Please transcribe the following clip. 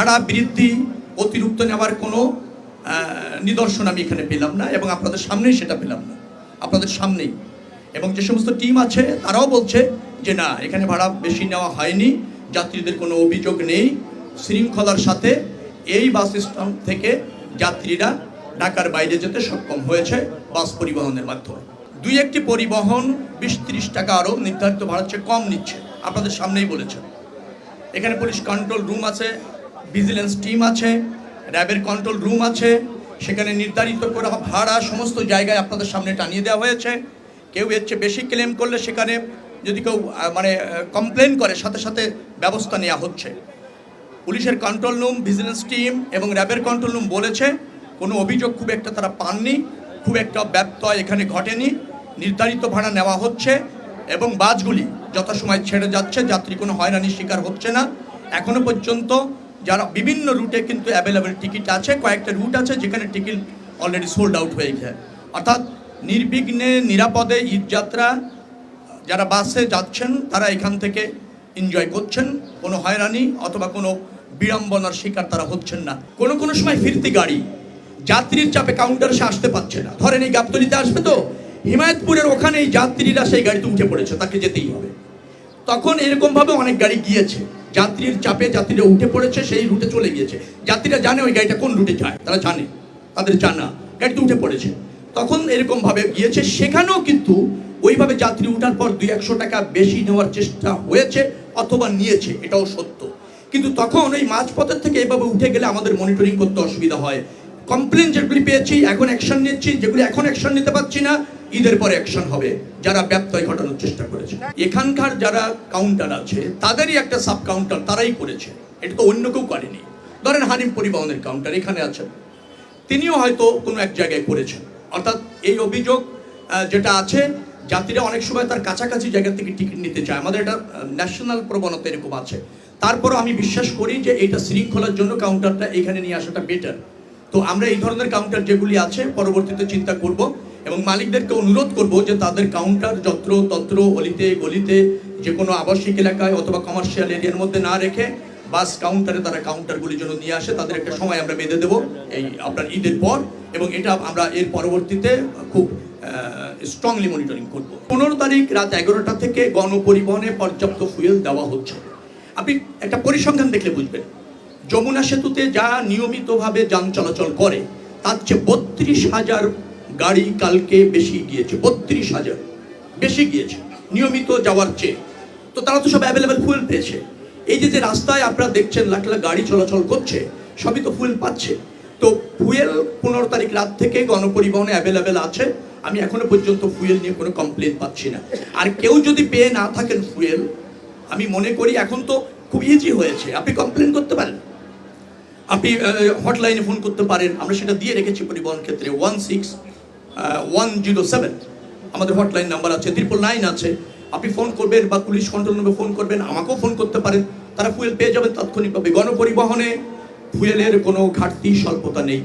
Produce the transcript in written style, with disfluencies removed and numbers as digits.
ভাড়া বৃদ্ধি অতিরিক্ত নেওয়ার কোনো নিদর্শন আমি এখানে পেলাম না, এবং আপনাদের সামনেই সেটা পেলাম না, আপনাদের সামনেই। এবং যে সমস্ত টিম আছে তারাও বলছে যে না, এখানে ভাড়া বেশি নেওয়া হয়নি, যাত্রীদের কোনো অভিযোগ নেই, শৃঙ্খলার সাথে এই বাস স্ট্যান্ড থেকে যাত্রীরা ঢাকার বাইরে যেতে সক্ষম হয়েছে বাস পরিবহনের মাধ্যমে। দুই একটি পরিবহন 20-30 টাকা আরও নির্ধারিত ভাড়ার চেয়ে কম নিচ্ছে, আপনাদের সামনেই বলেছেন। এখানে পুলিশ কন্ট্রোল রুম আছে, ভিজিলেন্স টিম আছে, র্যাবের কন্ট্রোল রুম আছে, সেখানে নির্ধারিত করা ভাড়া সমস্ত জায়গায় আপনাদের সামনে টানিয়ে দেওয়া হয়েছে। কেউ এর চেয়ে বেশি ক্লেম করলে সেখানে যদি কেউ কমপ্লেন করে সাথে সাথে ব্যবস্থা নেওয়া হচ্ছে। পুলিশের কন্ট্রোল রুম, ভিজিলেন্স টিম এবং র্যাবের কন্ট্রোল রুম বলেছে কোনো অভিযোগ খুব একটা তারা পাননি, খুব একটা ব্যত্যয় এখানে ঘটেনি, নির্ধারিত ভাড়া নেওয়া হচ্ছে এবং বাসগুলি যথাসময় ছেড়ে যাচ্ছে, যাত্রী কোনো হয়রানির শিকার হচ্ছে না। এখনও পর্যন্ত যারা বিভিন্ন রুটে কিন্তু অ্যাভেলেবেল টিকিট আছে, কয়েকটা রুট আছে যেখানে টিকিট অলরেডি সোল্ড আউট হয়ে গেছে। অর্থাৎ নির্বিঘ্নে নিরাপদে ঈদযাত্রা যারা বাসে যাচ্ছেন তারা এখান থেকে এনজয় করছেন, কোনো হয়রানি অথবা কোনো বিড়ম্বনার শিকার তারা হচ্ছেন না। কোনো সময় ফিরতি গাড়ি যাত্রীর চাপে কাউন্টারে সে আসতে পারছে না, ধরেন এই গাবতলীতে আসবে, তো হিমায়তপুরের ওখানেই যাত্রীরা সেই গাড়িতে উঠে পড়েছে, তাকে যেতেই হবে। তখন এরকমভাবে অনেক গাড়ি গিয়েছে, যাত্রীর চাপে যাত্রীরা উঠে পড়েছে, সেই রুটে চলে গিয়েছে। যাত্রীরা জানে ওই গাড়িটা কোন রুটে যায়, তারা জানে, তাদের জানা গাড়িতে উঠে পড়েছে, তখন এরকমভাবে গিয়েছে। সেখানেও কিন্তু ওইভাবে যাত্রী উঠার পর 200-100 টাকা বেশি নেওয়ার চেষ্টা হয়েছে অথবা নিয়েছে, এটাও সত্য। কিন্তু তখন ওই মাঝপথের থেকে এভাবে উঠে গেলে আমাদের মনিটরিং করতে অসুবিধা হয়। কমপ্লেন যেগুলি পেয়েছি এখন অ্যাকশন নিচ্ছি, যেগুলি এখন অ্যাকশন নিতে পারছি না ঈদের পরে অ্যাকশন হবে যারা ব্যত্যয় ঘটানোর চেষ্টা করেছে। এখানকার যারা কাউন্টার আছে তাদেরই একটা সাব কাউন্টার তারাই করেছে, এটা তো অন্য কেউ করেনি। ধরেন হানিম পরিবহনের কাউন্টার এখানে আছেন, তিনিও হয়তো কোনো এক জায়গায় করেছেন। অর্থাৎ এই অভিযোগ যেটা আছে, যাত্রীরা অনেক সময় তার কাছাকাছি জায়গা থেকে টিকিট নিতে চায়, আমাদের এটা ন্যাশনাল প্রবণতা এরকম আছে। তারপরও আমি বিশ্বাস করি যে এটা শৃঙ্খলার জন্য কাউন্টারটা এখানে নিয়ে আসাটা বেটার। তো আমরা এই ধরনের কাউন্টার যেগুলি আছে পরবর্তীতে চিন্তা করব এবং মালিকদেরকে অনুরোধ করব যে তাদের কাউন্টার যত্র অলিতে গলিতে যে কোনো আবাসিক এলাকায় অথবা কমার্শিয়াল এরিয়ার মধ্যে না রেখে বাস কাউন্টারে তারা কাউন্টারগুলি যেন নিয়ে আসে। তাদের একটা সময় আমরা বেঁধে দেবো এই আপনার ঈদের পর, এবং এটা আমরা এর পরবর্তীতে খুব স্ট্রংলি মনিটরিং করব। 15 তারিখ রাত 11টা থেকে গণপরিবহনে পর্যাপ্ত ফুয়েল দেওয়া হচ্ছে। আপনি একটা পরিসংখ্যান দেখলে বুঝবেন, যমুনা সেতুতে যা নিয়মিতভাবে যান চলাচল করে তার চেয়ে 32,000 গাড়ি কালকে বেশি গিয়েছে, 32,000 বেশি গিয়েছে নিয়মিত যাওয়ার চেয়ে। তো তারা তো সব অ্যাভেলেবেল ফুয়েল পেয়েছে। এই যে রাস্তায় আপনারা দেখছেন লাখ লাখ গাড়ি চলাচল করছে, সবই তো ফুয়েল পাচ্ছে। তো ফুয়েল 15 তারিখ রাত থেকে গণপরিবহনে অ্যাভেলেবেল আছে। আমি এখনো পর্যন্ত ফুয়েল নিয়ে কোনো কমপ্লেন পাচ্ছি না। আর কেউ যদি পেয়ে না থাকেন ফুয়েল, আমি মনে করি এখন তো খুব ইজি হয়েছে, আপনি কমপ্লেন করতে পারেন, আপনি হটলাইনে ফোন করতে পারেন। আমরা সেটা দিয়ে রেখেছি পরিবহন ক্ষেত্রে 16107 আমাদের হটলাইন নাম্বার আছে, 999 আছে। আপনি ফোন করবেন বা পুলিশ কন্ট্রোল রুমে ফোন করবেন, আমাকেও ফোন করতে পারেন, তারা ফুয়েল পেয়ে যাবেন তাৎক্ষণিকভাবে। গণপরিবহনে ফুয়েলের কোনো ঘাটতি স্বল্পতা নেই।